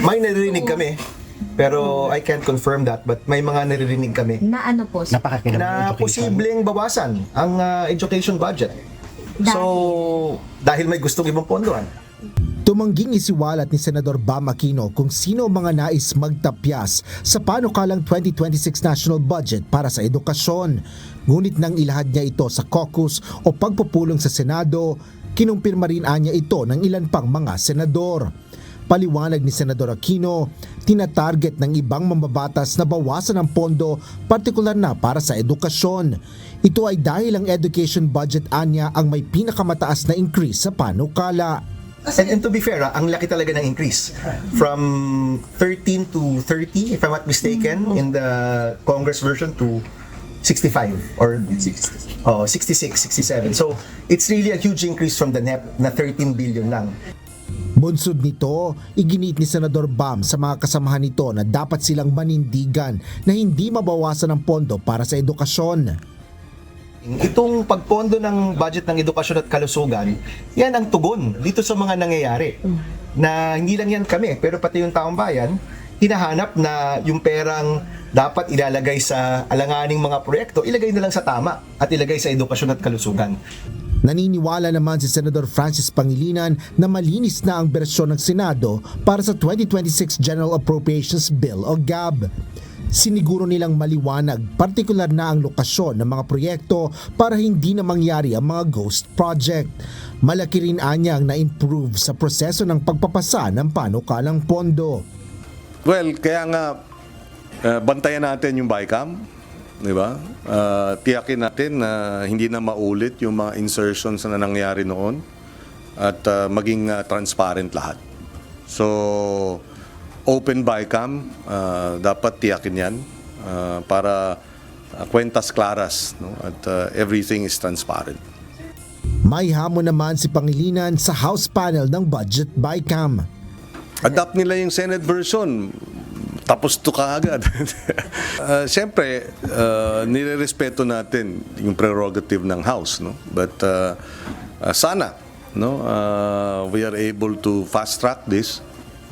May naririnig kami, pero I can't confirm that, but may mga naririnig kami Na ano po? Napakakinabang na education. posibleng bawasan ang education budget. So, dahil may gustong ibang pondohan. Tumangging isiwalat ni Senador Bam Aquino kung sino ang mga nais magtapyas sa panukalang 2026 national budget para sa edukasyon. Ngunit nang ilahad niya ito sa caucus o pagpupulong sa Senado, kinumpirma rin niya ito ng ilan pang mga senador. Paliwanag ni Senador Aquino, tinatarget ng ibang mambabatas na bawasan ang pondo, partikular na para sa edukasyon. Ito ay dahil ang education budget anya ang may pinakamataas na increase sa panukala. And to be fair, ang laki talaga ng increase. From 13 to 30, if I'm not mistaken, in the Congress version to 65 or 66, 67. So, it's really a huge increase from the NEP na 13 billion lang. Bunsod nito, iginit ni Senador Bam sa mga kasamahan nito na dapat silang manindigan na hindi mabawasan ang pondo para sa edukasyon. Itong pagpondo ng budget ng edukasyon at kalusugan, yan ang tugon dito sa mga nangyayari. Na hindi lang yan kami, pero pati yung taong bayan, hinahanap na yung perang dapat ilalagay sa alanganing mga proyekto, ilagay na lang sa tama at ilagay sa edukasyon at kalusugan. Naniniwala naman si Senador Francis Pangilinan na malinis na ang bersyon ng Senado para sa 2026 General Appropriations Bill o GAB. Siniguro nilang maliwanag, partikular na ang lokasyon ng mga proyekto para hindi na mangyari ang mga ghost project. Malaki rin anyang na-improve sa proseso ng pagpapasa ng panukalang pondo. Well, kaya nga bantayan natin yung BICAM, di ba? Tiyakin natin na hindi na maulit yung mga insertions na nangyari noon at maging transparent lahat. So, open BICAM, dapat tiyakin yan para kwentas claras, no? At everything is transparent. May hamon naman si Pangilinan sa House panel ng Budget BICAM. Adapt nila yung Senate version, tapos to kaagad. Siyempre, nirerespeto natin yung prerogative ng House, no? But sana, no, we are able to fast track this.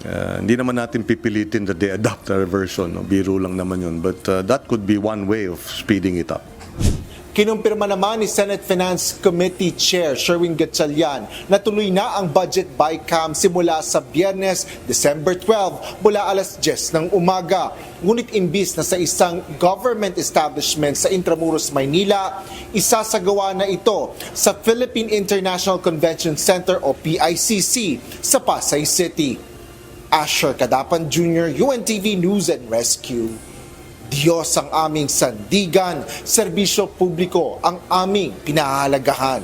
Hindi naman natin pipilitin that they adopt our version, no? Biro lang naman yun. But that could be one way of speeding it up. Kinumpirma naman ni Senate Finance Committee Chair Sherwin Gatchalian na tuloy na ang budget BICAM simula sa Biyernes, December 12 mula alas 10 ng umaga. Ngunit imbis na sa isang government establishment sa Intramuros, Maynila, isasagawa na ito sa Philippine International Convention Center o PICC sa Pasay City. Asher Cadapan Jr., UNTV News and Rescue. Diyos ang aming sandigan, serbisyo publiko ang aming pinahahalagahan.